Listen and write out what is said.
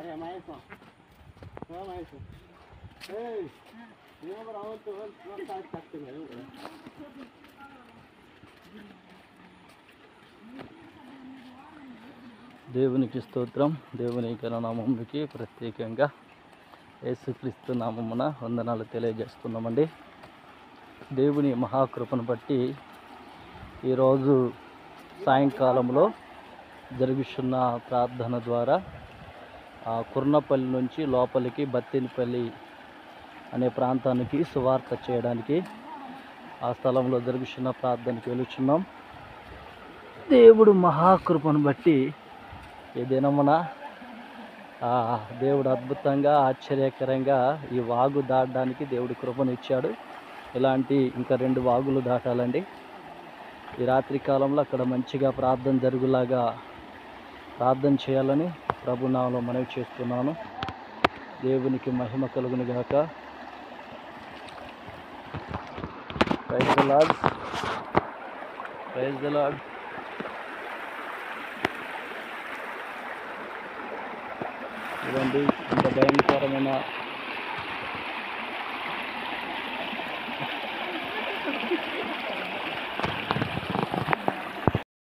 దేవునికి స్తోత్రం. దేవుని నామమునికి ప్రత్యేకంగా యేసుక్రీస్తు నామమున వందనాలు తెలియజేస్తున్నామండి. దేవుని మహాకృపను బట్టి ఈరోజు సాయంకాలంలో జరుగుతున్న ప్రార్థన ద్వారా కుర్నపల్లి నుంచి లోపలికి బత్తినపల్లి అనే ప్రాంతానికి సువార్త చేయడానికి ఆ స్థలంలో జరుగుతున్న ప్రార్థనకి వెళుచున్నాం. దేవుడు మహాకృపను బట్టి ఈ దినమున దేవుడు అద్భుతంగా ఆశ్చర్యకరంగా ఈ వాగు దాటడానికి దేవుడు కృపనిచ్చాడు. ఇలాంటి ఇంకా 2 వాగులు దాటాలండి. ఈ రాత్రి కాలంలో అక్కడ మంచిగా ప్రార్థన జరుగులాగా ప్రార్థన చేయాలని ప్రభునామములో మనవి చేస్తున్నాను. దేవునికి మహిమ కలుగును గాక. Praise the Lord, praise the Lord. ఇదండి ఇంత భయంకరమైన